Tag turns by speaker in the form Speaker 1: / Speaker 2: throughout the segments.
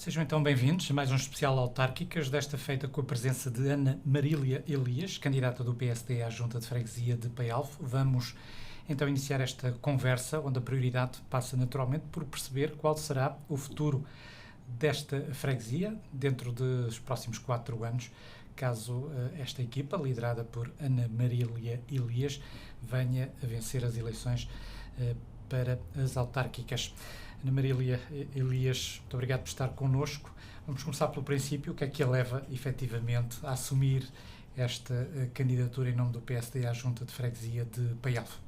Speaker 1: Sejam então bem-vindos a mais um especial Autárquicas, desta feita com a presença de Ana Marília Elias, candidata do PSD à Junta de Freguesia de Paialvo. Vamos então iniciar esta conversa, onde a prioridade passa naturalmente por perceber qual será o futuro desta freguesia dentro dos próximos 4 anos, caso esta equipa, liderada por Ana Marília Elias, venha a vencer as eleições para as autárquicas. Ana Marília Elias, muito obrigado por estar connosco. Vamos começar pelo princípio. O que é que a leva, efetivamente, a assumir esta candidatura em nome do PSD à Junta de Freguesia de Paialvo?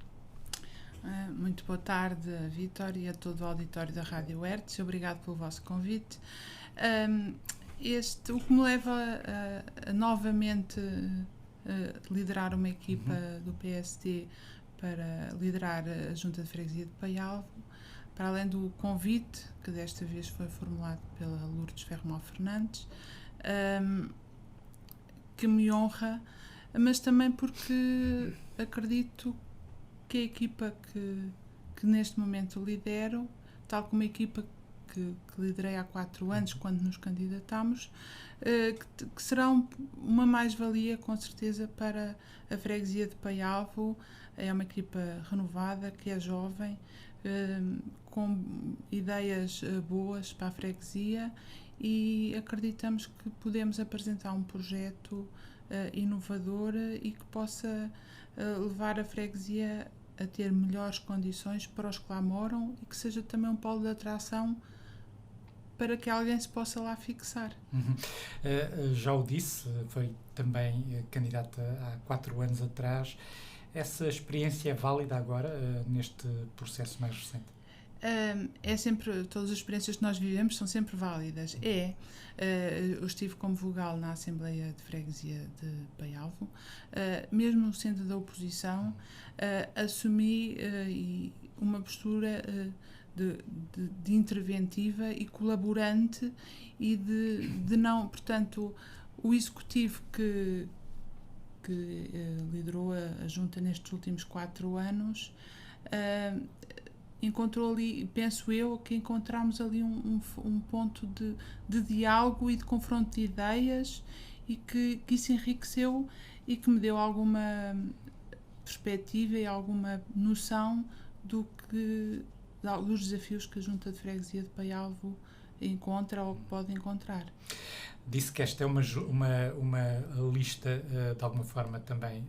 Speaker 2: Muito boa tarde, Vítor, e a todo o auditório da Rádio Hertz. Obrigado pelo vosso convite. O que me leva a novamente liderar uma equipa do PSD para liderar a Junta de Freguesia de Paialvo, para além do convite, que desta vez foi formulado pela Lourdes Ferromão Fernandes, que me honra, mas também porque acredito que a equipa que neste momento lidero, tal como a equipa que liderei há 4 anos, quando nos candidatámos, que será uma mais-valia, com certeza, para a freguesia de Paialvo. É uma equipa renovada, que é jovem, com ideias boas para a freguesia, e acreditamos que podemos apresentar um projeto inovador e que possa levar a freguesia a ter melhores condições para os que lá moram e que seja também um polo de atração para que alguém se possa lá fixar.
Speaker 1: Já o disse, foi também candidata há 4 anos atrás. Essa experiência é válida agora, neste processo mais recente?
Speaker 2: É sempre, todas as experiências que nós vivemos são sempre válidas. Eu estive como vogal na Assembleia de Freguesia de Paialvo, mesmo sendo da oposição, assumi uma postura de interventiva e colaborante e de não, portanto, o executivo que liderou a Junta nestes últimos 4 anos, encontrou ali, penso eu, que encontramos ali um ponto de diálogo e de confronto de ideias, e que isso enriqueceu e que me deu alguma perspectiva e alguma noção dos desafios que a Junta de Freguesia de Paialvo encontra ou pode encontrar.
Speaker 1: Disse que esta é uma lista, de alguma forma, também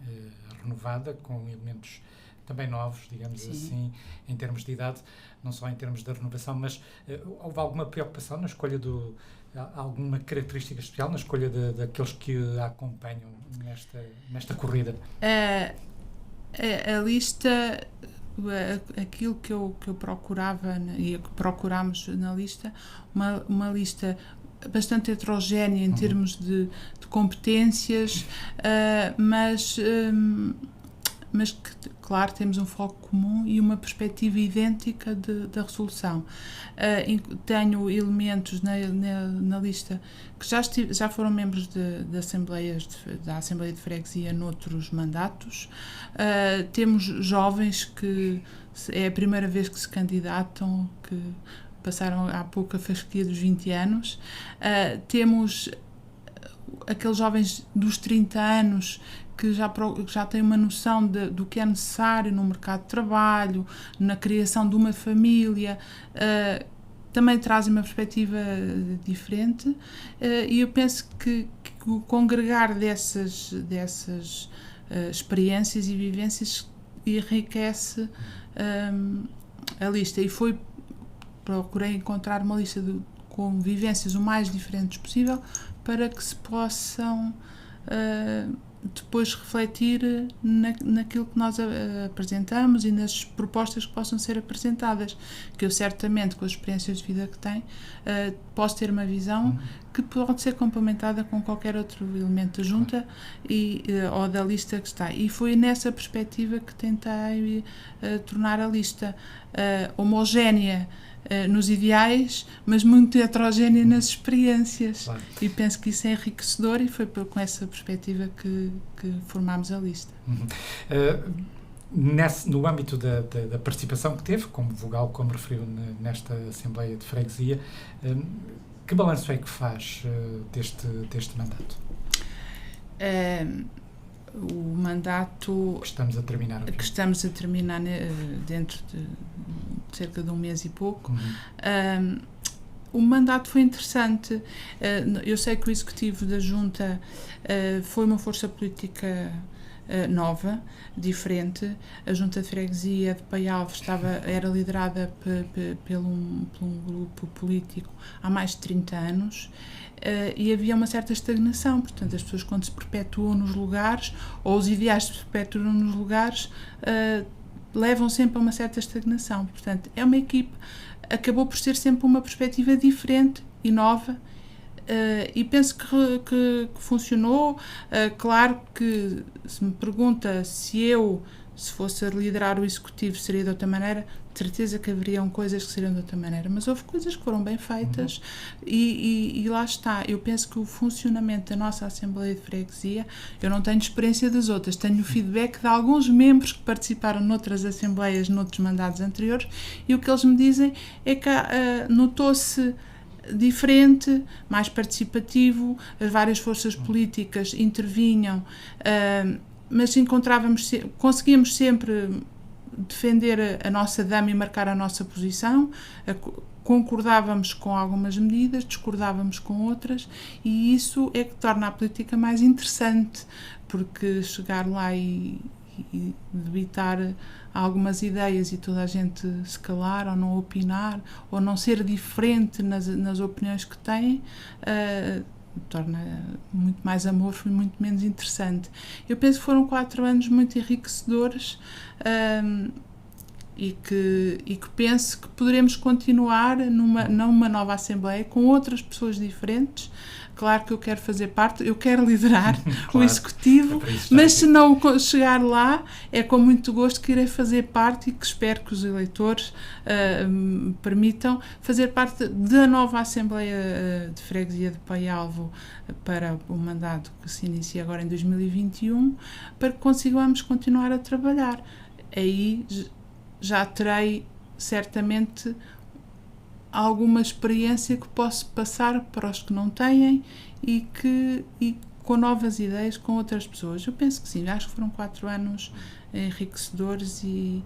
Speaker 1: renovada, com elementos também novos, digamos
Speaker 2: Sim.
Speaker 1: assim, em termos de idade, não só em termos da renovação, mas houve alguma preocupação na escolha alguma característica especial na escolha daqueles que a acompanham nesta corrida?
Speaker 2: A lista, aquilo que eu procurava e que procurámos na lista, uma lista bastante heterogénea em termos de competências, mas que, claro, temos um foco comum e uma perspectiva idêntica da resolução. Tenho elementos na lista que já foram membros da Assembleia de Freguesia noutros mandatos. Temos jovens que é a primeira vez que se candidatam, que passaram há pouco a fasquia dos 20 anos. Temos aqueles jovens dos 30 anos que já têm uma noção do que é necessário no mercado de trabalho, na criação de uma família, também trazem uma perspectiva diferente, e eu penso que o congregar dessas experiências e vivências enriquece a lista, e procurei encontrar uma lista com vivências o mais diferentes possível, para que se possam depois refletir naquilo que nós apresentamos e nas propostas que possam ser apresentadas, que eu certamente, com as experiências de vida que tenho, posso ter uma visão que pode ser complementada com qualquer outro elemento da junta ou da lista que está. E foi nessa perspectiva que tentei tornar a lista homogénea nos ideais, mas muito heterogénea nas experiências.
Speaker 1: Claro.
Speaker 2: E penso que isso é enriquecedor, e foi com essa perspectiva que formámos a lista.
Speaker 1: No âmbito da participação que teve, como vogal, como referiu nesta Assembleia de Freguesia, Que balanço é que faz deste mandato?
Speaker 2: O mandato
Speaker 1: que estamos a terminar
Speaker 2: dentro de cerca de um mês e pouco. O mandato foi interessante. Eu sei que o executivo da Junta foi uma força política nova, diferente. A Junta de Freguesia de Paialvo era liderada por um grupo político há mais de 30 anos. E havia uma certa estagnação, portanto as pessoas, quando se perpetuam nos lugares, ou os ideais se perpetuam nos lugares, levam sempre a uma certa estagnação. Portanto, é uma equipe, acabou por ser sempre uma perspectiva diferente e nova, e penso que funcionou. Claro que, se me pergunta se fosse a liderar o executivo seria de outra maneira, de certeza que haveriam coisas que seriam de outra maneira, mas houve coisas que foram bem feitas. E lá está. Eu penso que o funcionamento da nossa Assembleia de Freguesia, eu não tenho experiência das outras, tenho o feedback de alguns membros que participaram noutras assembleias, noutros mandatos anteriores, e o que eles me dizem é que notou-se diferente, mais participativo, as várias forças políticas intervinham, mas conseguíamos sempre defender a nossa dama e marcar a nossa posição. Concordávamos com algumas medidas, discordávamos com outras, e isso é que torna a política mais interessante, porque chegar lá e debitar algumas ideias e toda a gente se calar ou não opinar ou não ser diferente nas opiniões que têm, torna muito mais amorfo e muito menos interessante. Eu penso que foram 4 anos muito enriquecedores, e que penso que poderemos continuar numa nova Assembleia com outras pessoas diferentes. Claro que eu quero fazer parte, eu quero liderar claro, o Executivo, mas se não chegar lá, é com muito gosto que irei fazer parte, e que espero que os eleitores me permitam fazer parte da nova Assembleia de Freguesia de Paialvo para o mandato que se inicia agora em 2021, para que consigamos continuar a trabalhar. Aí já terei certamente alguma experiência que posso passar para os que não têm, e com novas ideias com outras pessoas. Eu penso que sim, acho que foram 4 anos enriquecedores, e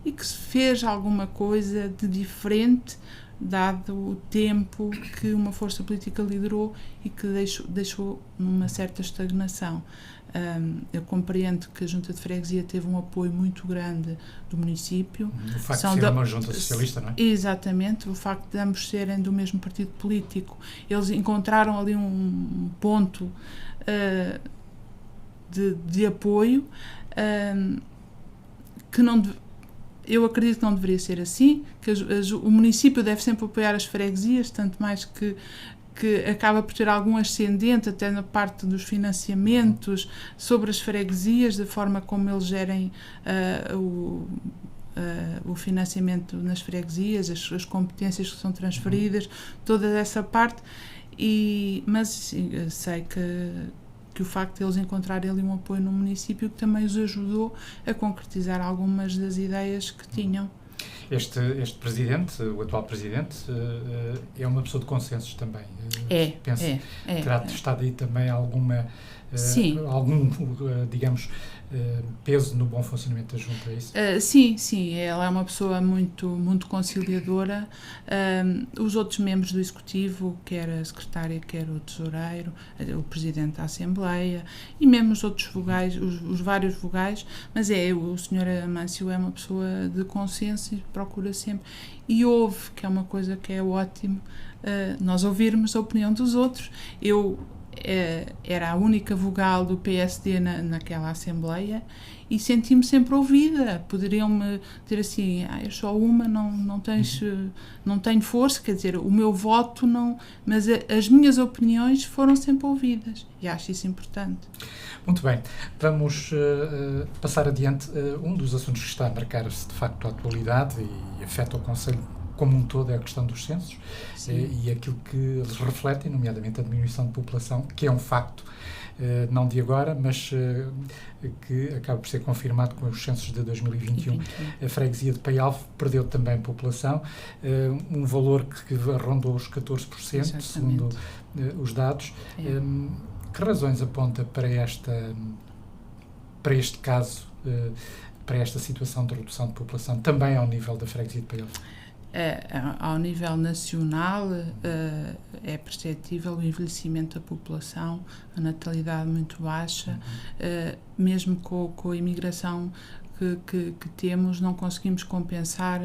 Speaker 2: que se fez alguma coisa de diferente, dado o tempo que uma força política liderou e que deixou numa certa estagnação. Eu compreendo que a Junta de Freguesia teve um apoio muito grande do município.
Speaker 1: O facto de ser uma junta socialista, não é?
Speaker 2: Exatamente, o facto de ambos serem do mesmo partido político, eles encontraram ali um ponto de apoio, que não eu acredito que não deveria ser assim, que o município deve sempre apoiar as freguesias, tanto mais que acaba por ter algum ascendente até na parte dos financiamentos sobre as freguesias, da forma como eles gerem o financiamento nas freguesias, as competências que são transferidas, toda essa parte. Mas sim, sei que o facto de eles encontrarem ali um apoio no município, que também os ajudou a concretizar algumas das ideias que tinham.
Speaker 1: Este presidente, o atual presidente, é uma pessoa de consensos também. Penso que terá estado aí também algum, digamos, peso no bom funcionamento da Junta, é isso?
Speaker 2: Sim, ela é uma pessoa muito, muito conciliadora. Os outros membros do Executivo, quer a secretária, quer o tesoureiro, o presidente da Assembleia, e mesmo os outros vogais, os vários vogais, mas o Sr. Amâncio é uma pessoa de consenso e procura sempre, e ouve, que é uma coisa que é ótimo, nós ouvirmos a opinião dos outros. Eu era a única vogal do PSD naquela Assembleia, e senti-me sempre ouvida. Poderiam-me dizer assim, eu sou uma, não tenho força, quer dizer, o meu voto não, mas as minhas opiniões foram sempre ouvidas, e acho isso importante.
Speaker 1: Muito bem, vamos passar adiante. Um dos assuntos que está a marcar-se de facto a atualidade e afeta o Conselho como um todo é a questão dos censos e aquilo que eles refletem, nomeadamente a diminuição de população, que é um facto não de agora, mas que acaba por ser confirmado com os censos de 2021. A freguesia de Paialvo perdeu também população, um valor que rondou os 14%,
Speaker 2: Exatamente.
Speaker 1: segundo os dados. Que razões aponta para este caso, para esta situação de redução de população, também ao nível da freguesia de Paialvo?
Speaker 2: Ao nível nacional, é perceptível o envelhecimento da população, a natalidade muito baixa, mesmo com a imigração que temos, não conseguimos compensar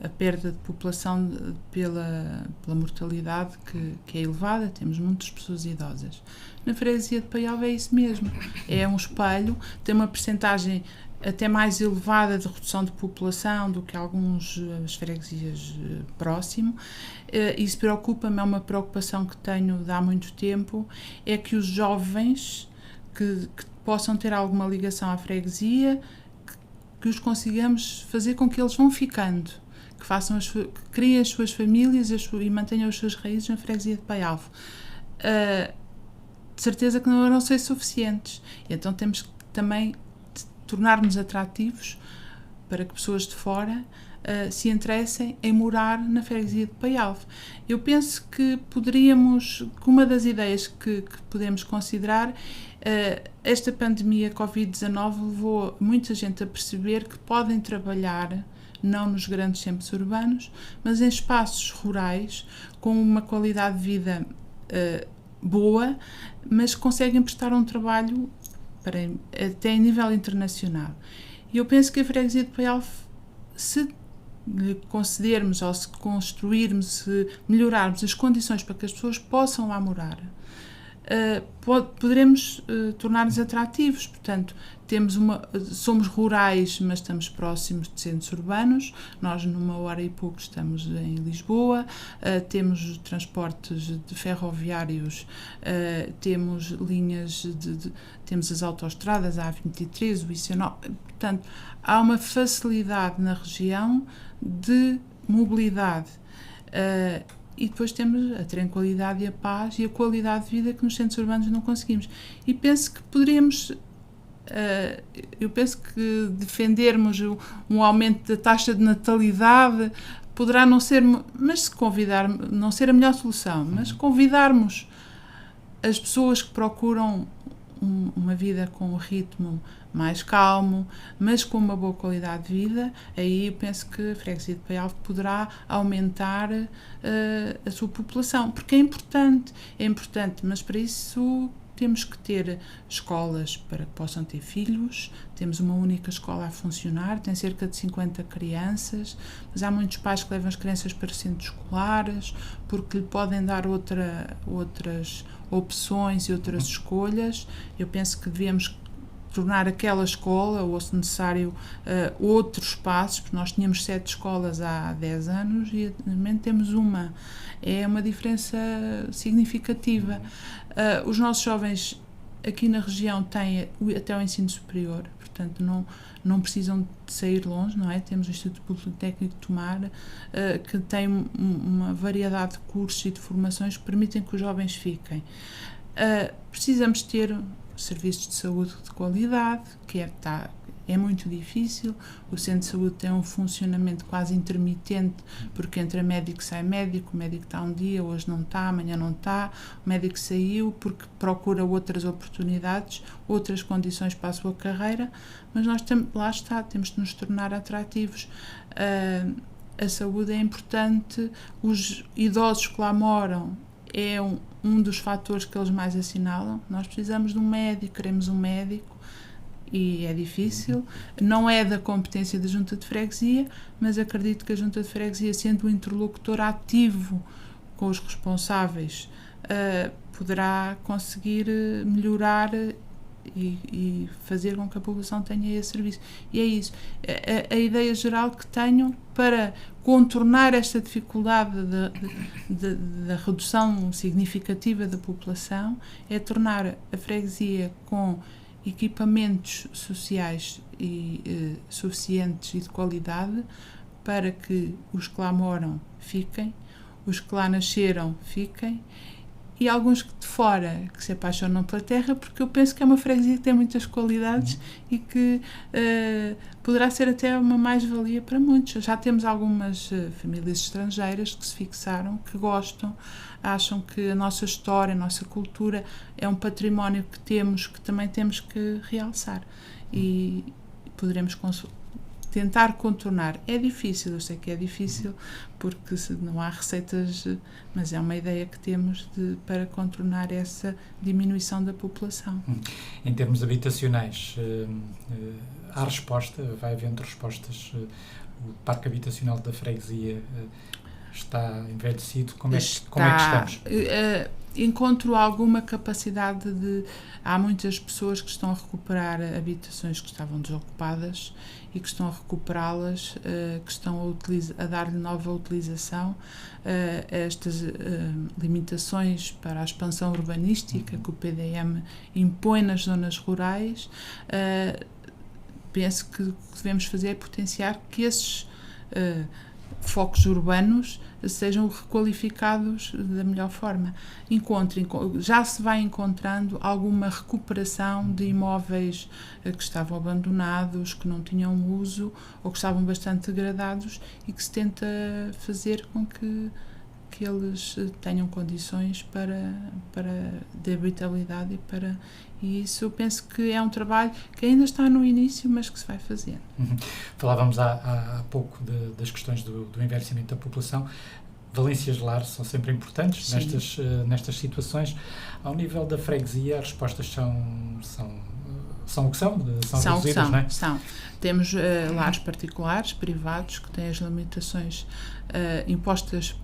Speaker 2: a perda de população pela mortalidade que é elevada. Temos muitas pessoas idosas. Na freguesia de Paialvo é isso mesmo, é um espelho, tem uma percentagem até mais elevada de redução de população do que as freguesias próximo. Isso preocupa-me, é uma preocupação que tenho de há muito tempo, é que os jovens que possam ter alguma ligação à freguesia, que os consigamos fazer com que eles vão ficando, que criem as suas famílias e mantenham as suas raízes na freguesia de Paialvo. De certeza que não irão ser suficientes. Então temos que também tornar-nos atrativos para que pessoas de fora se interessem em morar na freguesia de Paialvo. Eu penso que uma das ideias que podemos considerar, esta pandemia Covid-19 levou muita gente a perceber que podem trabalhar não nos grandes centros urbanos, mas em espaços rurais com uma qualidade de vida boa, mas conseguem prestar um trabalho até em nível internacional. E eu penso que a freguesia de Paialvo, se lhe concedermos ou se construirmos, se melhorarmos as condições para que as pessoas possam lá morar, poderemos tornar-nos atrativos. Portanto, somos rurais, mas estamos próximos de centros urbanos. Nós, numa hora e pouco, estamos em Lisboa, temos transportes de ferroviários, temos linhas temos as autoestradas, a A23, o IC9. Portanto, há uma facilidade na região de mobilidade. E depois temos a tranquilidade e a paz e a qualidade de vida que nos centros urbanos não conseguimos. E penso que defendermos um aumento da taxa de natalidade poderá não ser, mas não ser a melhor solução, mas convidarmos as pessoas que procuram uma vida com um ritmo mais calmo, mas com uma boa qualidade de vida, aí eu penso que a freguesia de Paialvo poderá aumentar a sua população, porque é importante, mas para isso temos que ter escolas para que possam ter filhos. Temos uma única escola a funcionar, tem cerca de 50 crianças, mas há muitos pais que levam as crianças para centros escolares porque lhe podem dar outras opções e outras escolhas. Eu penso que devemos tornar aquela escola, ou se necessário outros espaços, porque nós tínhamos 7 escolas há 10 anos e atualmente temos uma. É uma diferença significativa. Os nossos jovens aqui na região têm até o ensino superior, portanto não precisam de sair longe, não é? Temos o Instituto Politécnico de Tomar, que tem uma variedade de cursos e de formações que permitem que os jovens fiquem. Precisamos ter serviços de saúde de qualidade, que é muito difícil. O centro de saúde tem um funcionamento quase intermitente, porque entra médico, sai médico, o médico está um dia, hoje não está, amanhã não está, o médico saiu porque procura outras oportunidades, outras condições para a sua carreira, mas nós temos de nos tornar atrativos. A saúde é importante, os idosos que lá moram é um dos fatores que eles mais assinalam. Nós precisamos de um médico, queremos um médico, e é difícil. Não é da competência da Junta de Freguesia, mas acredito que a Junta de Freguesia, sendo um interlocutor ativo com os responsáveis, poderá conseguir melhorar e fazer com que a população tenha esse serviço. E é isso. A ideia geral que tenho para contornar esta dificuldade da redução significativa da população é tornar a freguesia com equipamentos sociais suficientes e de qualidade para que os que lá moram fiquem, os que lá nasceram fiquem, e alguns de fora que se apaixonam pela terra, porque eu penso que é uma freguesia que tem muitas qualidades e que poderá ser até uma mais-valia para muitos. Já temos algumas famílias estrangeiras que se fixaram, que gostam, acham que a nossa história, a nossa cultura é um património que temos, que também temos que realçar. E poderemos tentar contornar. É difícil, eu sei que é difícil, porque não há receitas, mas é uma ideia que temos para contornar essa diminuição da população.
Speaker 1: Em termos habitacionais, há resposta, vai havendo respostas. O parque habitacional da freguesia está envelhecido. Como é que estamos?
Speaker 2: Encontro alguma capacidade Há muitas pessoas que estão a recuperar habitações que estavam desocupadas e que estão a recuperá-las, que estão a dar-lhe nova utilização. Estas limitações para a expansão urbanística que o PDM impõe nas zonas rurais, penso que o que devemos fazer é potenciar que esses focos urbanos sejam requalificados da melhor forma. Já se vai encontrando alguma recuperação de imóveis que estavam abandonados, que não tinham uso ou que estavam bastante degradados e que se tenta fazer com que eles tenham condições de habitabilidade e isso eu penso que é um trabalho que ainda está no início, mas que se vai fazer.
Speaker 1: Falávamos há pouco das questões do envelhecimento da população. Valências de lar são sempre importantes nestas situações. Ao nível da freguesia, as respostas são o que são? São reduzidas, não é?
Speaker 2: São. Temos lares particulares, privados, que têm as limitações impostas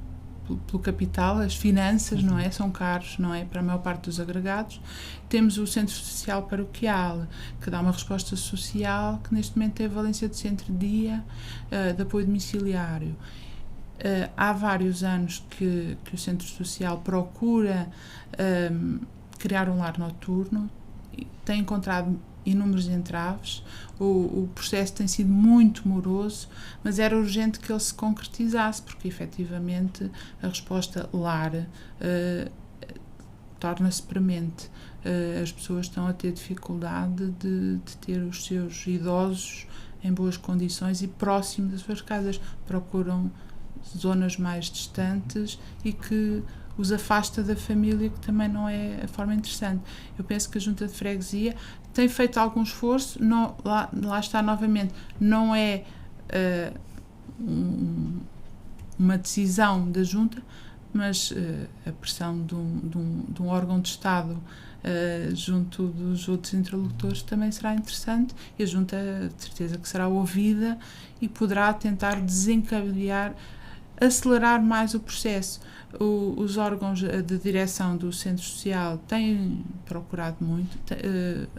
Speaker 2: pelo capital, as finanças, não é? São caros, não é? Para a maior parte dos agregados. Temos o Centro Social Paroquial, que dá uma resposta social, que neste momento tem a valência de centro-dia, de apoio domiciliário. Há vários anos que o Centro Social procura criar um lar noturno, tem encontrado inúmeros entraves, o processo tem sido muito moroso, mas era urgente que ele se concretizasse, porque efetivamente a resposta lar torna-se premente. As pessoas estão a ter dificuldade de ter os seus idosos em boas condições e próximo das suas casas. Procuram zonas mais distantes e que os afasta da família, que também não é a forma interessante. Eu penso que a Junta de Freguesia tem feito algum esforço, lá está novamente, não é uma decisão da Junta, mas a pressão de um órgão de Estado junto dos outros interlocutores também será interessante e a Junta de certeza que será ouvida e poderá tentar desencadear, acelerar mais o processo. Os órgãos de direção do Centro Social têm procurado muito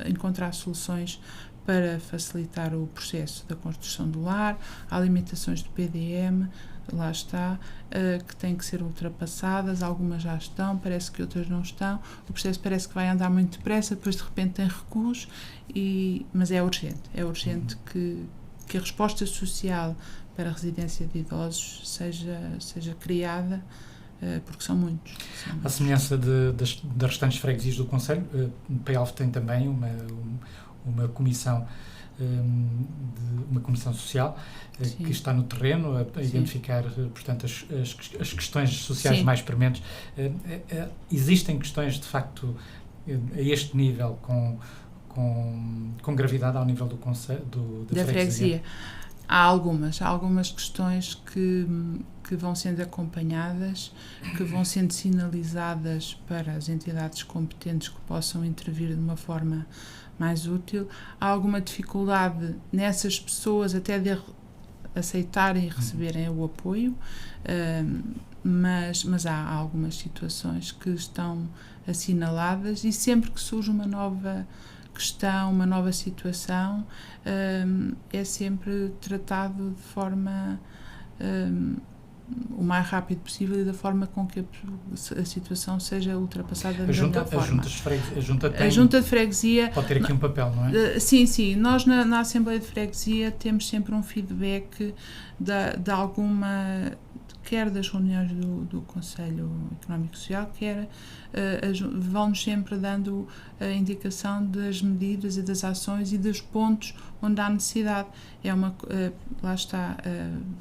Speaker 2: encontrar soluções para facilitar o processo da construção do lar. Há limitações do PDM, lá está, que têm que ser ultrapassadas, algumas já estão, parece que outras não estão. O processo parece que vai andar muito depressa, depois de repente tem recuos, mas é urgente que a resposta social para a residência de idosos seja criada, porque são muitos.
Speaker 1: À semelhança das restantes freguesias do Conselho, Paialve tem também uma comissão social que está no terreno a identificar, portanto, as questões sociais mais prementes. Existem questões, de facto, a este nível, com gravidade ao nível da freguesia?
Speaker 2: Há algumas questões que vão sendo acompanhadas, que vão sendo sinalizadas para as entidades competentes que possam intervir de uma forma mais útil. Há alguma dificuldade nessas pessoas até de aceitarem e receberem o apoio, mas há algumas situações que estão assinaladas e sempre que surge uma nova questão, uma nova situação, é sempre tratado de forma o mais rápido possível e da forma com que a situação seja ultrapassada da melhor forma. A Junta de Freguesia
Speaker 1: pode ter aqui um papel, não é?
Speaker 2: Sim. Nós na Assembleia de Freguesia temos sempre um feedback de alguma quer das reuniões do Conselho Económico e Social, quer vão-nos sempre dando a indicação das medidas e das ações e dos pontos onde há necessidade. Lá está,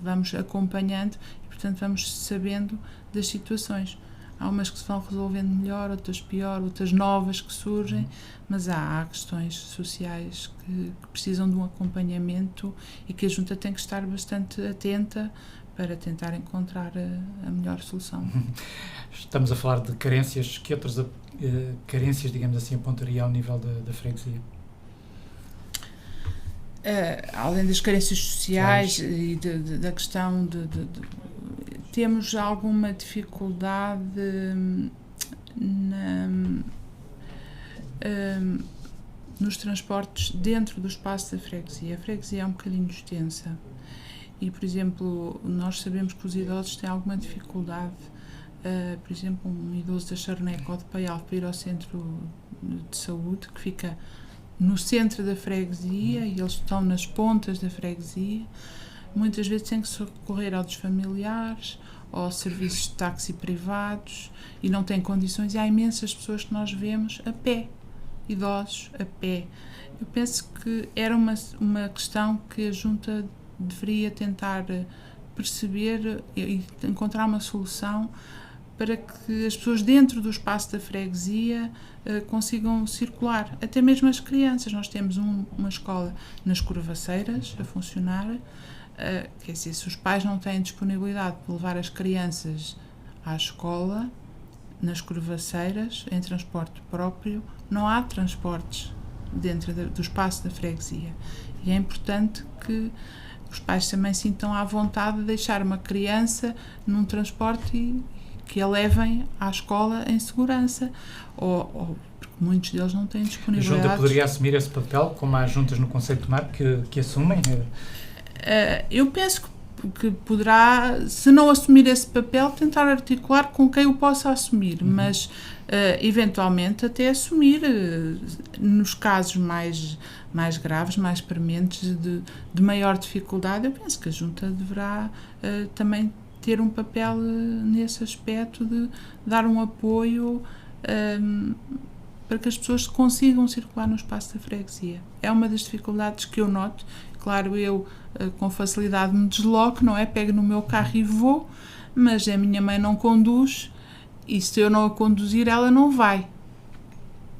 Speaker 2: vamos acompanhando e, portanto, vamos sabendo das situações. Há umas que se vão resolvendo melhor, outras pior, outras novas que surgem, mas há questões sociais que precisam de um acompanhamento e que a Junta tem que estar bastante atenta para tentar encontrar a melhor solução.
Speaker 1: Estamos a falar de carências. Que outras carências, digamos assim, apontaria ao nível da freguesia?
Speaker 2: Além das carências sociais e da questão temos alguma dificuldade nos transportes dentro do espaço da freguesia. A freguesia é um bocadinho extensa e, por exemplo, nós sabemos que os idosos têm alguma dificuldade, por exemplo, um idoso da Charneca ou de Paial para ir ao centro de saúde, que fica no centro da freguesia e eles estão nas pontas da freguesia. Muitas vezes tem que se recorrer aos familiares ou a serviços de táxi privados e não têm condições. E há imensas pessoas que nós vemos a pé, idosos a pé. Eu penso que era uma questão que a Junta deveria tentar perceber e encontrar uma solução para que as pessoas dentro do espaço da freguesia consigam circular, até mesmo as crianças. Nós temos uma escola nas Curvaceiras a funcionar, quer dizer, se os pais não têm disponibilidade para levar as crianças à escola, nas Curvaceiras, em transporte próprio, não há transportes dentro do espaço da freguesia. E é importante que os pais também sintam à vontade de deixar uma criança num transporte e que a levem à escola em segurança, ou porque muitos deles não têm disponibilidade.
Speaker 1: A Junta poderia assumir esse papel, como há juntas no Conselho de Tomar que assumem?
Speaker 2: Eu penso que poderá, se não assumir esse papel, tentar articular com quem o possa assumir, mas eventualmente até assumir nos casos mais graves, mais prementes, de maior dificuldade. Eu penso que a Junta deverá também ter um papel nesse aspecto de dar um apoio para que as pessoas consigam circular no espaço da freguesia. É uma das dificuldades que eu noto. Claro, eu com facilidade me desloco, não é? Pego no meu carro e vou, mas a minha mãe não conduz e se eu não a conduzir ela não vai.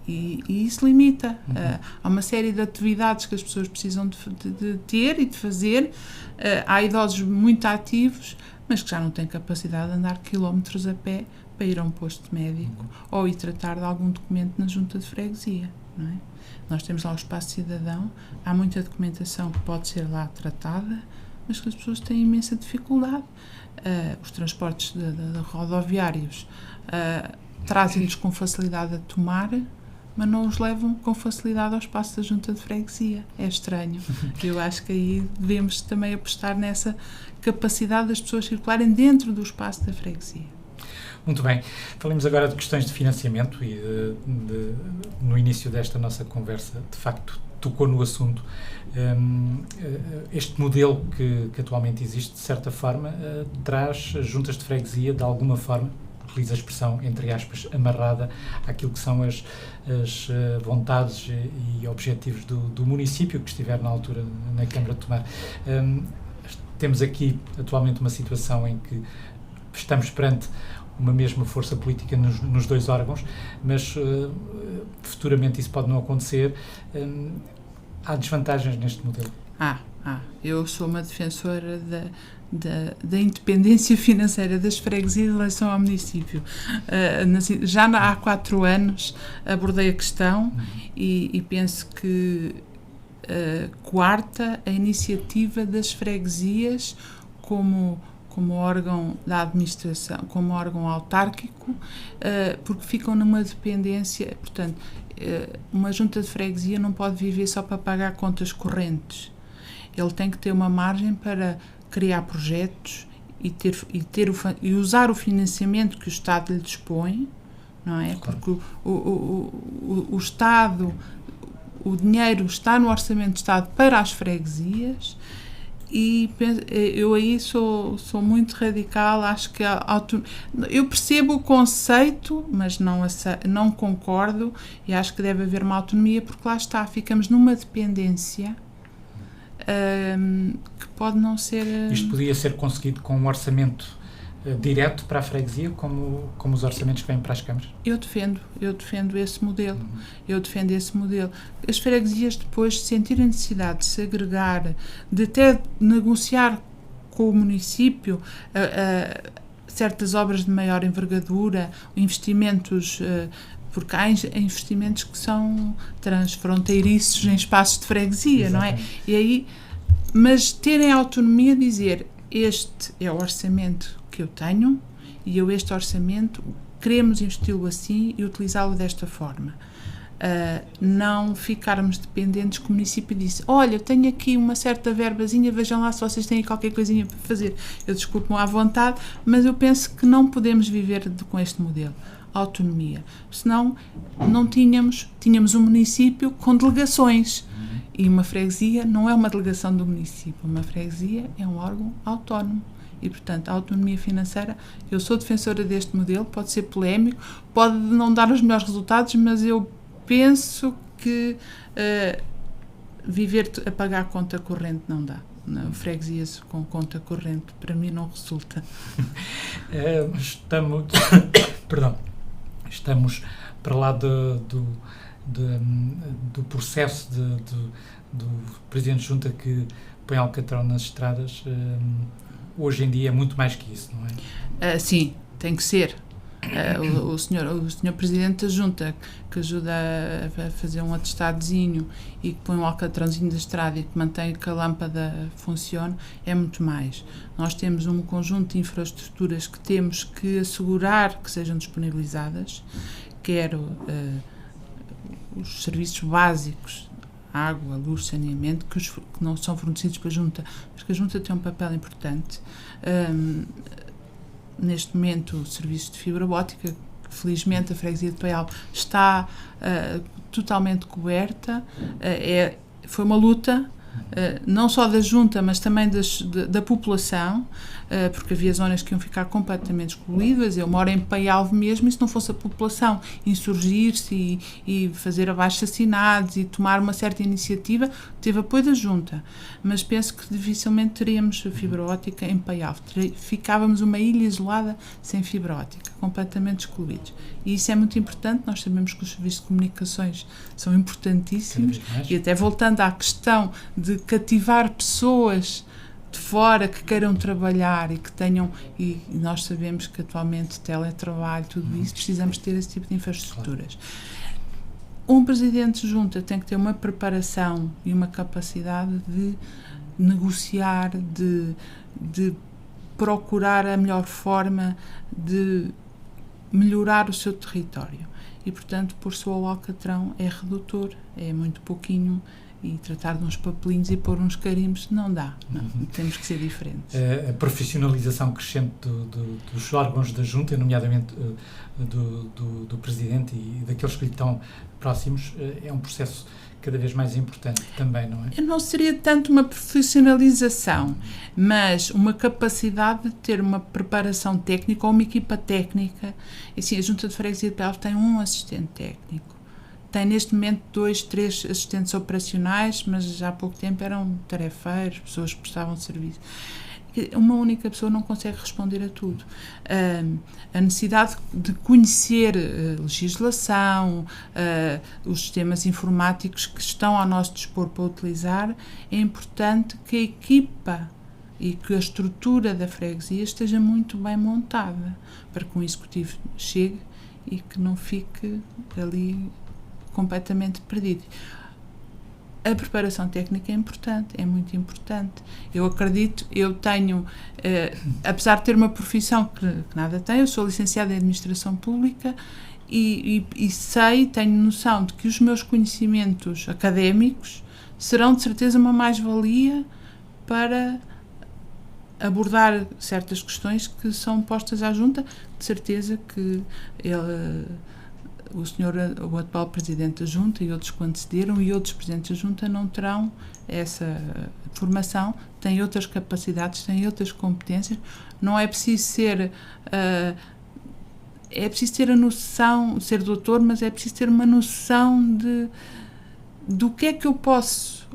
Speaker 2: E isso limita. Há uma série de atividades que as pessoas precisam de ter e de fazer. Há idosos muito ativos, mas que já não têm capacidade de andar quilómetros a pé para ir a um posto médico ou ir tratar de algum documento na junta de freguesia, não é? Nós temos lá o espaço cidadão, há muita documentação que pode ser lá tratada, mas que as pessoas têm imensa dificuldade. Os transportes de rodoviários trazem-lhes com facilidade a Tomar, mas não os levam com facilidade ao espaço da junta de freguesia. É estranho. Eu acho que aí devemos também apostar nessa capacidade das pessoas circularem dentro do espaço da freguesia.
Speaker 1: Muito bem. Falemos agora de questões de financiamento e no início desta nossa conversa, de facto, tocou no assunto. Este modelo que atualmente existe, de certa forma, traz as juntas de freguesia, de alguma forma, utiliza a expressão, entre aspas, amarrada àquilo que são as vontades e objetivos do município que estiver na altura na Câmara de Tomar. Temos aqui, atualmente, uma situação em que estamos perante uma mesma força política nos dois órgãos, mas futuramente isso pode não acontecer. Há desvantagens neste modelo?
Speaker 2: Eu sou uma defensora da independência financeira das freguesias em relação ao município. Já há 4 anos abordei a questão e penso que coarta a iniciativa das freguesias como órgão da administração, como órgão autárquico, porque ficam numa dependência. Portanto, uma junta de freguesia não pode viver só para pagar contas correntes. Ele tem que ter uma margem para criar projetos e usar o financiamento que o Estado lhe dispõe, não é? Claro. Porque o Estado, o dinheiro está no Orçamento de Estado para as freguesias E eu aí sou muito radical, acho que eu percebo o conceito, mas não concordo, e acho que deve haver uma autonomia, porque lá está, ficamos numa dependência que pode não ser...
Speaker 1: Isto podia ser conseguido com um orçamento direto para a freguesia, como os orçamentos que vêm para as câmaras?
Speaker 2: Eu defendo esse modelo. As freguesias, depois de sentirem necessidade de se agregar, de até negociar com o município certas obras de maior envergadura, investimentos, porque há investimentos que são transfronteiriços em espaços de freguesia. Exatamente. Não é? E aí, mas terem a autonomia de dizer, este é o orçamento que eu tenho e este orçamento queremos investi-lo assim e utilizá-lo desta forma. Não ficarmos dependentes que o município disse, olha, tenho aqui uma certa verbazinha, vejam lá se vocês têm qualquer coisinha para fazer. Eu desculpo-me à vontade, mas eu penso que não podemos viver com este modelo. Autonomia. Senão, não tínhamos um município com delegações. E uma freguesia não é uma delegação do município. Uma freguesia é um órgão autónomo. E, portanto, a autonomia financeira, eu sou defensora deste modelo, pode ser polémico, pode não dar os melhores resultados, mas eu penso que viver a pagar conta corrente não dá. Não, freguesias com conta corrente, para mim, não resulta.
Speaker 1: Estamos para lá do processo do Presidente de Junta que põe Alcatrão nas estradas. Hoje em dia é muito mais que isso, não é?
Speaker 2: Sim, tem que ser. O senhor Presidente da Junta, que ajuda a fazer um atestadozinho e que põe um alcatrãozinho da estrada e que mantém que a lâmpada funcione, é muito mais. Nós temos um conjunto de infraestruturas que temos que assegurar que sejam disponibilizadas, quer os serviços básicos, água, luz, saneamento, que não são fornecidos pela Junta, mas que a Junta tem um papel importante. Neste momento, o serviço de fibra óptica, felizmente a freguesia de Paial está totalmente coberta. Foi uma luta, não só da Junta, mas também da população, porque havia zonas que iam ficar completamente excluídas. Eu moro em Paial mesmo, e se não fosse a população insurgir-se e fazer abaixo-assinados e tomar uma certa iniciativa, teve apoio da Junta. Mas penso que dificilmente teríamos fibra óptica em Paial. Ficávamos uma ilha isolada sem fibra óptica, completamente excluídos. E isso é muito importante. Nós sabemos que os serviços de comunicações são importantíssimos. E até voltando à questão de cativar pessoas de fora que queiram trabalhar e que tenham, e nós sabemos que atualmente teletrabalho, tudo isso, precisamos ter esse tipo de infraestruturas. Um Presidente de Junta tem que ter uma preparação e uma capacidade de negociar, de procurar a melhor forma de melhorar o seu território. E, portanto, pôr só o alcatrão é redutor, é muito pouquinho, e tratar de uns papelinhos e pôr uns carimbos não dá. Não, temos que ser diferentes.
Speaker 1: A profissionalização crescente dos órgãos da Junta, nomeadamente do Presidente e daqueles que lhe estão próximos, é um processo cada vez mais importante também, não é?
Speaker 2: Não seria tanto uma profissionalização, mas uma capacidade de ter uma preparação técnica ou uma equipa técnica. Assim, a Junta de Freguesia de Paial tem um assistente técnico. Tem neste momento 2, 3 assistentes operacionais, mas já há pouco tempo eram tarefeiros, pessoas que prestavam serviço. Uma única pessoa não consegue responder a tudo. A necessidade de conhecer legislação, os sistemas informáticos que estão ao nosso dispor para utilizar, é importante que a equipa e que a estrutura da freguesia esteja muito bem montada, para que um executivo chegue e que não fique ali completamente perdido. A preparação técnica é importante, é muito importante. Eu acredito, eu tenho, apesar de ter uma profissão que nada tem, eu sou licenciada em Administração Pública e tenho noção de que os meus conhecimentos académicos serão de certeza uma mais-valia para abordar certas questões que são postas à Junta. De certeza que o atual Presidente da Junta e outros que o antecederam e outros Presidentes da Junta não terão essa formação, têm outras capacidades, têm outras competências. Não é preciso ser... é preciso ter a noção, ser doutor, mas é preciso ter uma noção do que é que eu posso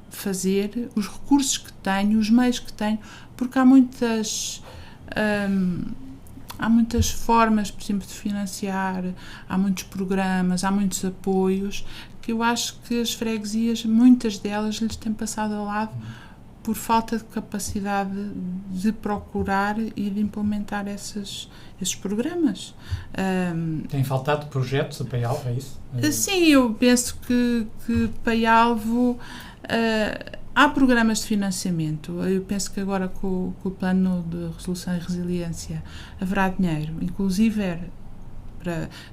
Speaker 2: fazer, os recursos que tenho, os meios que tenho, porque há muitas formas, por exemplo, de financiar, há muitos programas, há muitos apoios, que eu acho que as freguesias, muitas delas, lhes têm passado ao lado por falta de capacidade de procurar e de implementar esses programas.
Speaker 1: Tem faltado projetos a Paialvo, é isso?
Speaker 2: Sim, eu penso que Paialvo... há programas de financiamento. Eu penso que agora com o plano de resolução e resiliência haverá dinheiro, inclusive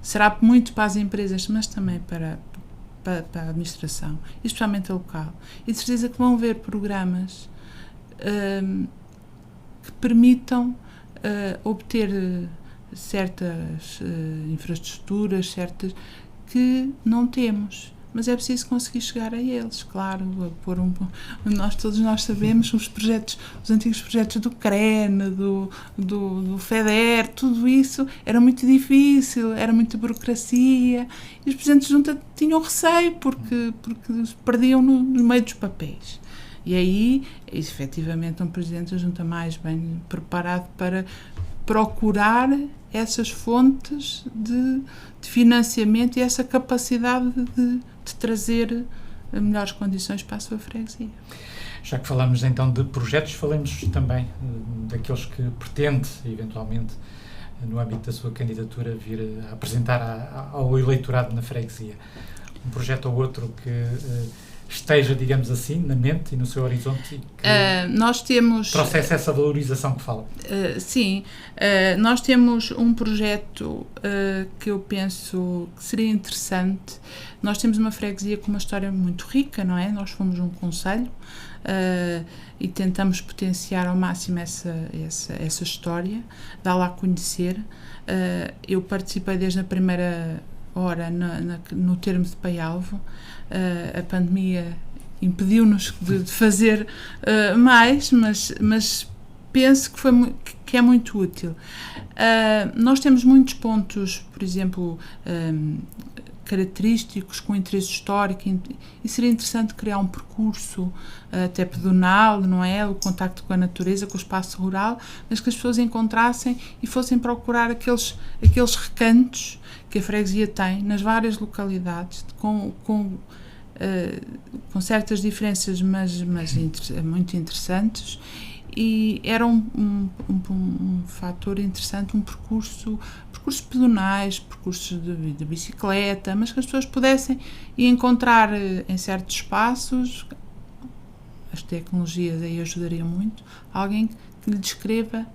Speaker 2: será muito para as empresas, mas também para a administração, especialmente a local. E de certeza que vão haver programas que permitam obter certas infraestruturas, certas que não temos. Mas é preciso conseguir chegar a eles, claro, todos nós sabemos os antigos projetos do CREN, do FEDER, tudo isso era muito difícil, era muita burocracia, e os presidentes de junta tinham receio porque perdiam no meio dos papéis. E aí, efetivamente, um presidente da junta mais bem preparado para procurar essas fontes de financiamento e essa capacidade de trazer melhores condições para a sua freguesia.
Speaker 1: Já que falamos então de projetos, falemos também daqueles que pretende, eventualmente, no âmbito da sua candidatura, vir a apresentar ao eleitorado na freguesia. Um projeto ou outro que esteja, digamos assim, na mente e no seu horizonte e que
Speaker 2: nós temos,
Speaker 1: trouxesse essa valorização que fala.
Speaker 2: Sim, nós temos um projeto que eu penso que seria interessante. Nós temos uma freguesia com uma história muito rica, não é? Nós fomos um concelho e tentamos potenciar ao máximo essa história, dá-la a conhecer. Eu participei desde a primeira hora no termo de Paialvo. A pandemia impediu-nos de fazer mais, mas penso que é muito útil. Nós temos muitos pontos, por exemplo, característicos, com interesse histórico, e seria interessante criar um percurso até pedonal, não é? O contacto com a natureza, com o espaço rural, mas que as pessoas encontrassem e fossem procurar aqueles recantos que a freguesia tem nas várias localidades, com certas diferenças, mas muito interessantes, e era um fator interessante, um percursos pedonais, percursos de bicicleta, mas que as pessoas pudessem encontrar em certos espaços. As tecnologias aí ajudariam muito, alguém que lhe descreva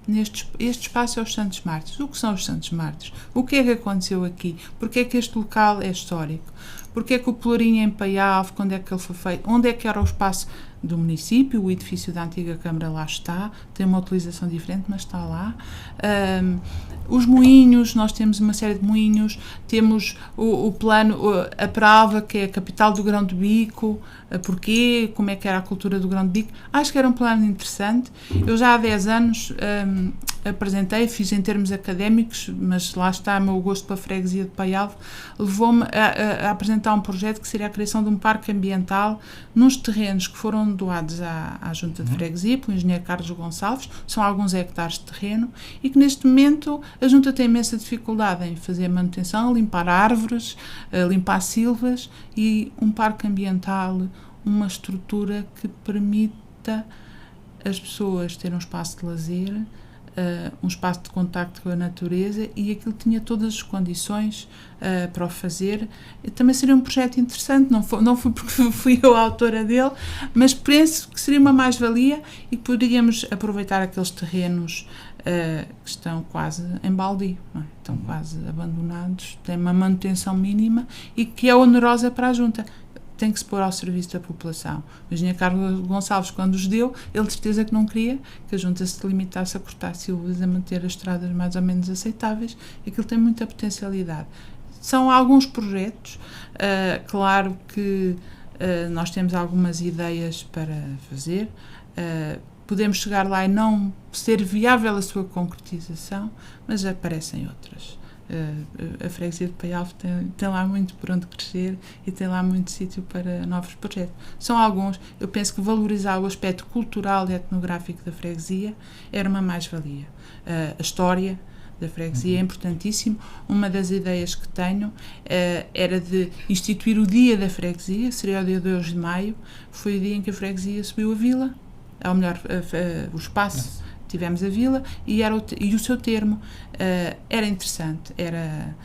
Speaker 2: este espaço é os Santos Mártires. O que são os Santos Mártires? O que é que aconteceu aqui? Porque é que este local é histórico? Porque é que o Pelourinho em Paialvo, quando é que ele foi feito? Onde é que era o espaço do município? O edifício da antiga Câmara lá está, tem uma utilização diferente, mas está lá. Os moinhos, nós temos uma série de moinhos, temos o plano, a Pralva, que é a capital do grão de bico, porquê, como é que era a cultura do grão de bico. Acho que era um plano interessante. Eu já há 10 anos apresentei, fiz em termos académicos, mas lá está, o meu gosto para a freguesia de Paialvo levou-me a apresentar um projeto que seria a criação de um parque ambiental nos terrenos que foram doados à Junta de Freguesia, pelo engenheiro Carlos Gonçalves. São alguns hectares de terreno e que neste momento a Junta tem imensa dificuldade em fazer a manutenção, limpar árvores, limpar silvas, e um parque ambiental, uma estrutura que permita as pessoas terem um espaço de lazer, um espaço de contacto com a natureza, e aquilo tinha todas as condições para o fazer. Também seria um projeto interessante, não foi porque fui eu a autora dele, mas penso que seria uma mais-valia e que poderíamos aproveitar aqueles terrenos que estão quase em baldio, não é? Estão quase abandonados, têm uma manutenção mínima e que é onerosa para a Junta. Tem que se pôr ao serviço da população. O engenheiro Carlos Gonçalves, quando os deu, ele de certeza que não queria que a Junta se limitasse a cortar silvas, a manter as estradas mais ou menos aceitáveis. Aquilo tem muita potencialidade. São alguns projetos, claro que nós temos algumas ideias para fazer, podemos chegar lá e não ser viável a sua concretização, mas aparecem outras. A freguesia de Paialvo tem lá muito por onde crescer e tem lá muito sítio para novos projetos. São alguns. Eu penso que valorizar o aspecto cultural e etnográfico da freguesia era uma mais-valia. A história da freguesia é importantíssimo. Uma das ideias que tenho era de instituir o dia da freguesia, seria o dia 2 de maio, foi o dia em que a freguesia subiu a vila, ou melhor, o espaço. Tivemos a vila e o seu termo era interessante, era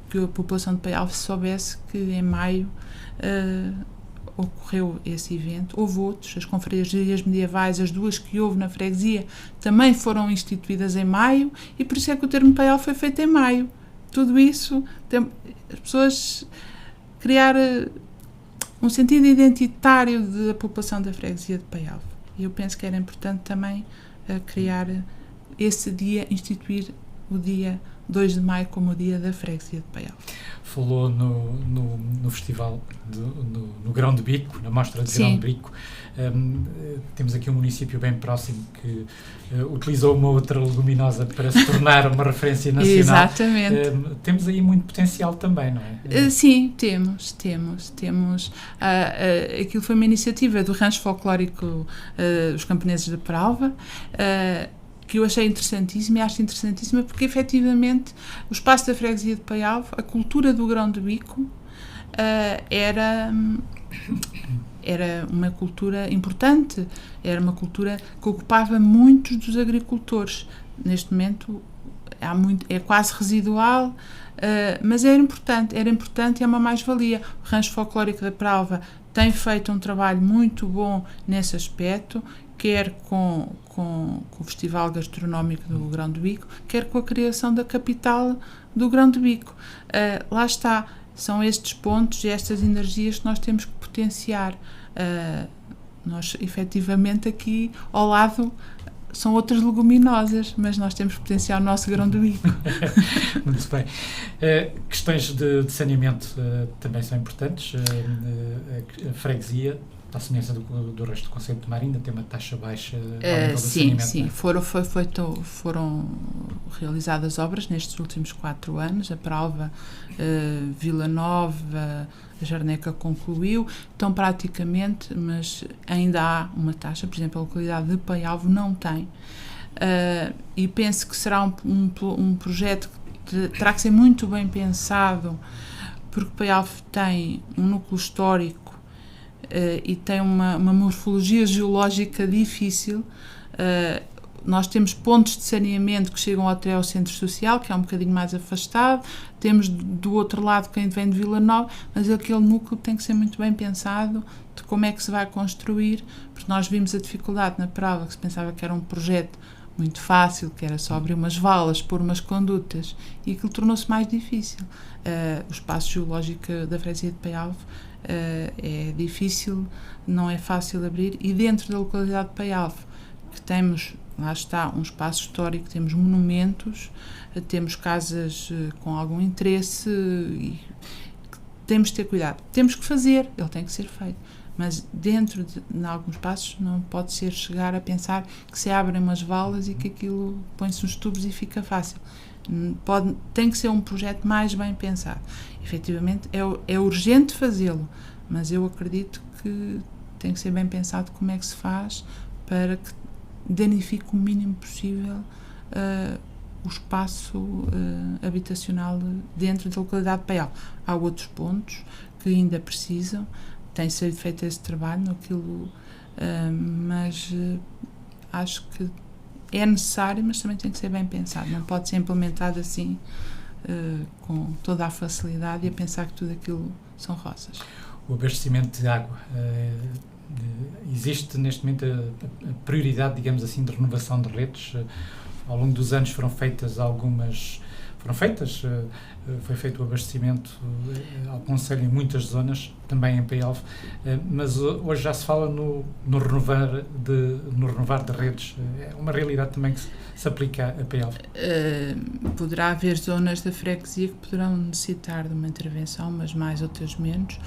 Speaker 2: que a população de Paialvo soubesse que em maio ocorreu esse evento. Houve outros, as confrarias medievais, as duas que houve na freguesia, também foram instituídas em maio e por isso é que o termo Paialvo foi feito em maio. Tudo isso, as pessoas criar um sentido identitário da população da freguesia de Paialvo. E eu penso que era importante também criar esse dia, instituir o dia 2 de maio como o dia da freguesia de Paialvo.
Speaker 1: Falou no festival, no Grão de Bico, na mostra de Grão de Bico. Temos aqui um município bem próximo que utilizou uma outra leguminosa para se tornar uma referência nacional.
Speaker 2: Exatamente.
Speaker 1: Temos aí muito potencial também, não é?
Speaker 2: Sim, temos. Aquilo foi uma iniciativa do Rancho Folclórico Os Camponeses da Pralva, que eu achei interessantíssima e acho interessantíssima porque efetivamente o espaço da freguesia de Paialvo, a cultura do Grão de Bico era uma cultura importante, era uma cultura que ocupava muitos dos agricultores. Neste momento é quase residual, mas era importante e é uma mais-valia. O Rancho Folclórico da Pralva tem feito um trabalho muito bom nesse aspecto, quer com o Festival Gastronómico do Grão de Bico, quer com a criação da capital do Grão de Bico. Lá está, são estes pontos e estas energias que nós temos que potenciar. Nós, efetivamente, aqui ao lado são outras leguminosas, mas nós temos que potenciar o nosso Grão de Bico.
Speaker 1: Muito bem. Questões de saneamento também são importantes. A freguesia, à semelhança do resto do concelho de Tomar, ainda tem uma taxa baixa ao nível do saneamento. Sim,
Speaker 2: foram realizadas obras nestes últimos 4 anos. A Pralva, Vila Nova, a Jarneca concluiu, então praticamente, mas ainda há uma taxa, por exemplo, a localidade de Paialvo não tem. E penso que será um projeto que terá que ser muito bem pensado, porque Paialvo tem um núcleo histórico e tem uma morfologia geológica difícil. Nós temos pontos de saneamento que chegam até ao centro social, que é um bocadinho mais afastado, temos do outro lado quem vem de Vila Nova, mas aquele núcleo tem que ser muito bem pensado de como é que se vai construir, porque nós vimos a dificuldade na Pralva, que se pensava que era um projeto muito fácil, que era só abrir umas valas, pôr umas condutas, e aquilo tornou-se mais difícil. O espaço geológico da freguesia de Paialvo é difícil, não é fácil abrir, e dentro da localidade de Paialvo, que temos, lá está, um espaço histórico, temos monumentos, temos casas com algum interesse, e temos de ter cuidado. Temos que fazer, ele tem que ser feito, mas dentro de alguns espaços não pode ser chegar a pensar que se abrem umas valas e que aquilo põe-se nos tubos e fica fácil. Tem que ser um projeto mais bem pensado. Efetivamente é urgente fazê-lo, mas eu acredito que tem que ser bem pensado como é que se faz para que danifique o mínimo possível o espaço habitacional dentro da localidade de Paialvo. Há outros pontos que ainda precisam, tem sido feito esse trabalho naquilo, mas acho que é necessário, mas também tem que ser bem pensado, não pode ser implementado assim com toda a facilidade e a pensar que tudo aquilo são rosas.
Speaker 1: O abastecimento de água, existe neste momento a prioridade, digamos assim, de renovação de redes. Ao longo dos anos foram foram feitas, foi feito o abastecimento ao Conselho em muitas zonas, também em Paialve, mas hoje já se fala no renovar de redes. É uma realidade também que se aplica a Paialve.
Speaker 2: Poderá haver zonas da freguesia que poderão necessitar de uma intervenção, mas mais, outras menos.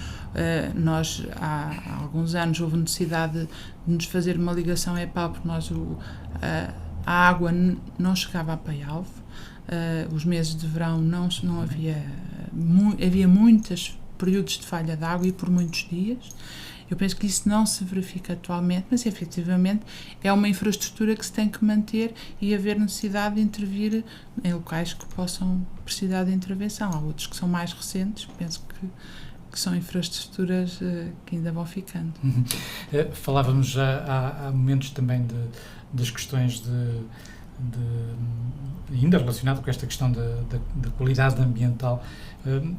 Speaker 2: Nós, há alguns anos, houve necessidade de nos fazer uma ligação EPAL, porque a água não chegava a Paialve. Os meses de verão não havia muitos períodos de falha de água e por muitos dias. Eu penso que isso não se verifica atualmente, mas efetivamente é uma infraestrutura que se tem que manter e haver necessidade de intervir em locais que possam precisar de intervenção. Há outros que são mais recentes, penso que são infraestruturas que ainda vão ficando.
Speaker 1: Falávamos já há momentos também das questões ainda relacionado com esta questão da qualidade ambiental,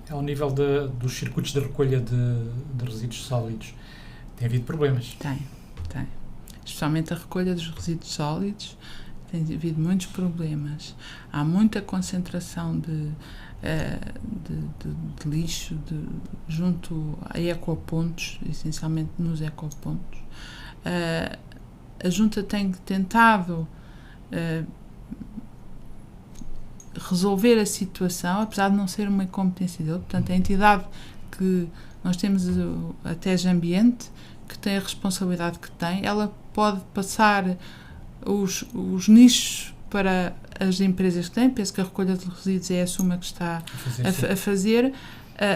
Speaker 1: ao nível dos circuitos de recolha de resíduos sólidos. Tem havido problemas?
Speaker 2: Tem. Especialmente a recolha dos resíduos sólidos, tem havido muitos problemas. Há muita concentração de lixo junto a ecopontos, essencialmente nos ecopontos. A Junta tem tentado resolver a situação, apesar de não ser uma competência dele. Portanto, a entidade que nós temos, a TEG Ambiente, que tem a responsabilidade que tem, ela pode passar os nichos para as empresas que têm. Penso que a recolha de resíduos é a suma que está a fazer,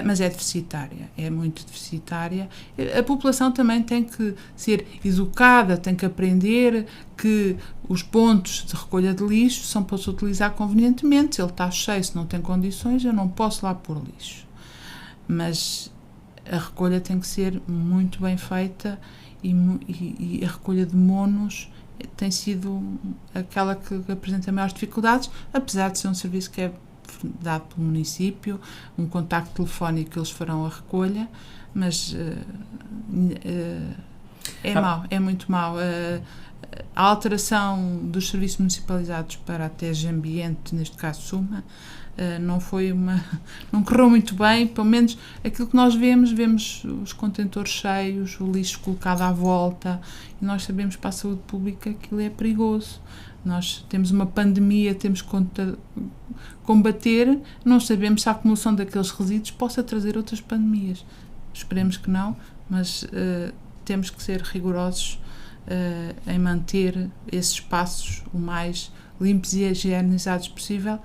Speaker 2: mas é deficitária, é muito deficitária. A população também tem que ser educada, tem que aprender que os pontos de recolha de lixo são para se utilizar convenientemente. Se ele está cheio, se não tem condições, eu não posso lá pôr lixo. Mas a recolha tem que ser muito bem feita e a recolha de monos tem sido aquela que apresenta maiores dificuldades, apesar de ser um serviço que é dado pelo município, um contacto telefónico que eles farão a recolha, mas é muito mau. A alteração dos serviços municipalizados para a TEG Ambiente, neste caso SUMA, não correu muito bem. Pelo menos aquilo que nós vemos os contentores cheios, o lixo colocado à volta, e nós sabemos para a saúde pública que aquilo é perigoso. Nós temos uma pandemia, temos que combater, não sabemos se a acumulação daqueles resíduos possa trazer outras pandemias. Esperemos que não, mas temos que ser rigorosos em manter esses espaços o mais limpos e higienizados possível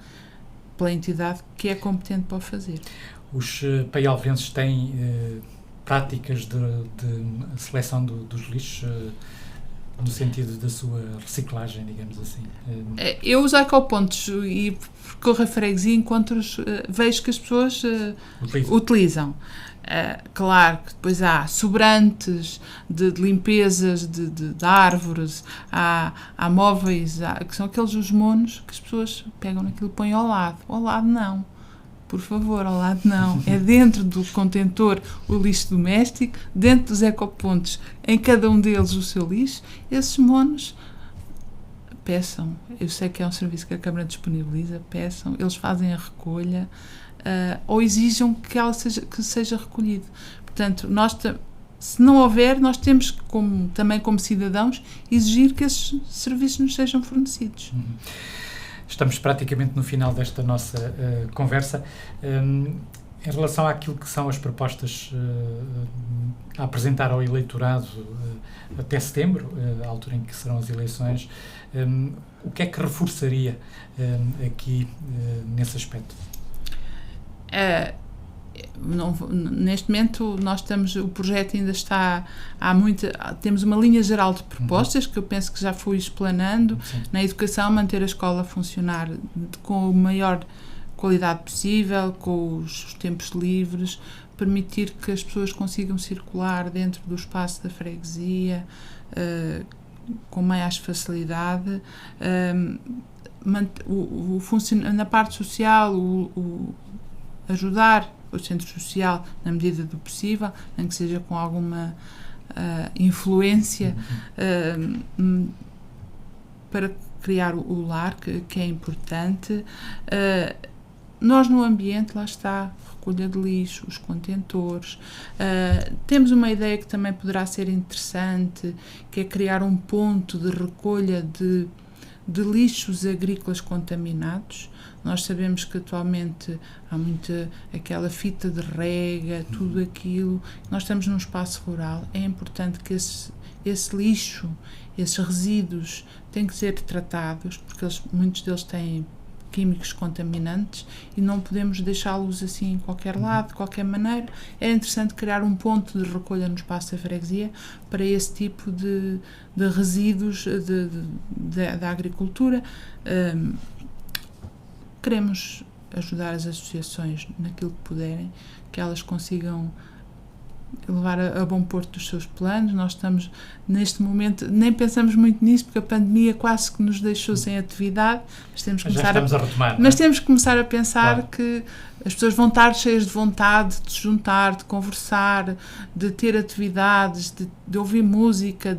Speaker 2: pela entidade que é competente para o fazer.
Speaker 1: Os paialvenses têm práticas de seleção dos lixos no sentido da sua reciclagem, digamos assim?
Speaker 2: Eu uso ecopontos e percorro a freguesia, vejo que as pessoas utilizam. Claro que depois há sobrantes de limpezas de árvores, há móveis, que são aqueles os monos que as pessoas pegam naquilo e põem ao lado. Ao lado não. Por favor, ao lado não. É dentro do contentor o lixo doméstico, dentro dos ecopontos, em cada um deles o seu lixo. Esses monos peçam. Eu sei que é um serviço que a Câmara disponibiliza, peçam. Eles fazem a recolha ou exijam que seja recolhido. Portanto, se não houver, nós temos, também como cidadãos, exigir que esses serviços nos sejam fornecidos.
Speaker 1: Estamos praticamente no final desta nossa conversa. Em relação àquilo que são as propostas a apresentar ao eleitorado até setembro, a altura em que serão as eleições, o que é que reforçaria aqui nesse aspecto?
Speaker 2: Neste momento o projeto ainda está, temos uma linha geral de propostas que eu penso que já fui explanando.
Speaker 1: Sim.
Speaker 2: Na educação, manter a escola a funcionar com a maior qualidade possível, com os tempos livres, permitir que as pessoas consigam circular dentro do espaço da freguesia com mais facilidade. Na parte social, ajudar o centro social na medida do possível, nem que seja com alguma influência para criar o lar, que é importante. Nós no ambiente, lá está, recolha de lixo, os contentores. Temos uma ideia que também poderá ser interessante, que é criar um ponto de recolha de lixos agrícolas contaminados. Nós sabemos que atualmente há muita aquela fita de rega, tudo aquilo. Nós estamos num espaço rural, é importante que esse lixo, esses resíduos têm que ser tratados, porque muitos deles têm químicos contaminantes e não podemos deixá-los assim em qualquer lado, de qualquer maneira. É interessante criar um ponto de recolha no espaço da freguesia para esse tipo de resíduos da agricultura. Queremos ajudar as associações naquilo que puderem, que elas consigam levar a bom porto dos seus planos. Nós estamos, neste momento, nem pensamos muito nisso, porque a pandemia quase que nos deixou sem atividade, mas temos que começar
Speaker 1: a retomar.
Speaker 2: Mas temos que começar a pensar que as pessoas vão estar cheias de vontade de se juntar, de conversar, de ter atividades, de ouvir música,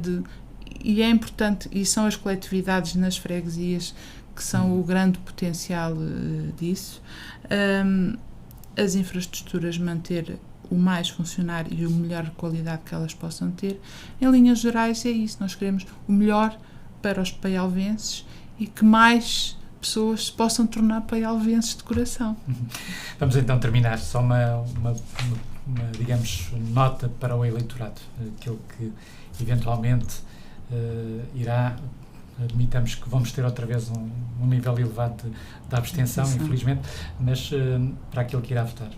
Speaker 2: e é importante, e são as coletividades nas freguesias que são o grande potencial disso. As infraestruturas manter o mais funcionar e a melhor qualidade que elas possam ter. Em linhas gerais é isso, nós queremos o melhor para os paialvenses e que mais pessoas se possam tornar paialvenses de coração.
Speaker 1: Vamos então terminar, só uma digamos, nota para o eleitorado, aquilo que eventualmente irá, admitamos que vamos ter outra vez um nível elevado de abstenção, infelizmente, mas para aquilo que irá votar.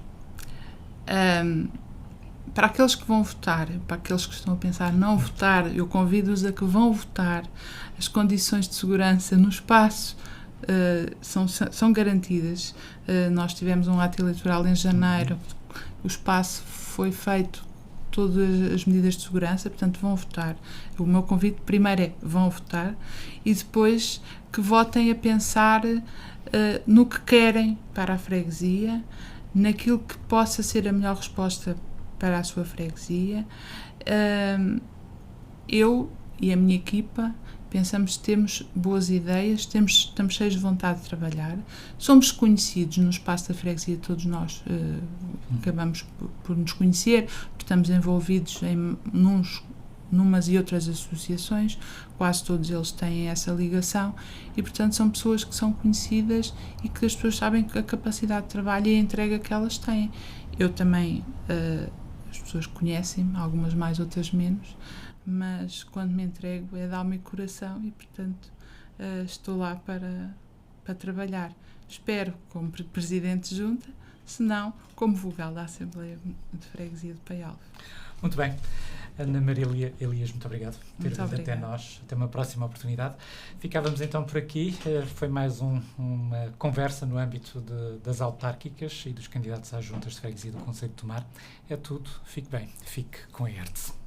Speaker 2: Para aqueles que vão votar, para aqueles que estão a pensar não votar, eu convido-os a que vão votar. As condições de segurança no espaço são garantidas. Nós tivemos um ato eleitoral em janeiro, o espaço foi feito, todas as medidas de segurança, portanto vão votar. O meu convite primeiro é vão votar e depois que votem a pensar no que querem para a freguesia, naquilo que possa ser a melhor resposta para a sua freguesia. Eu e a minha equipa pensamos que temos boas ideias, estamos cheios de vontade de trabalhar, somos conhecidos no espaço da freguesia, todos nós acabamos por nos conhecer, porque estamos envolvidos em numas e outras associações, quase todos eles têm essa ligação e, portanto, são pessoas que são conhecidas e que as pessoas sabem a capacidade de trabalho e a entrega que elas têm. Eu também, as pessoas conhecem-me, algumas mais, outras menos, mas quando me entrego é de alma e coração e, portanto, estou lá para trabalhar. Espero como Presidente de Junta, se não, como vogal da Assembleia de Freguesia de Paialve.
Speaker 1: Muito bem. Ana Marília Elias, muito obrigado por ter vindo até nós. Até uma próxima oportunidade. Ficávamos então por aqui. Foi mais uma conversa no âmbito das autárquicas e dos candidatos às juntas de freguesia do Concelho de Tomar. É tudo. Fique bem. Fique com a ERTE.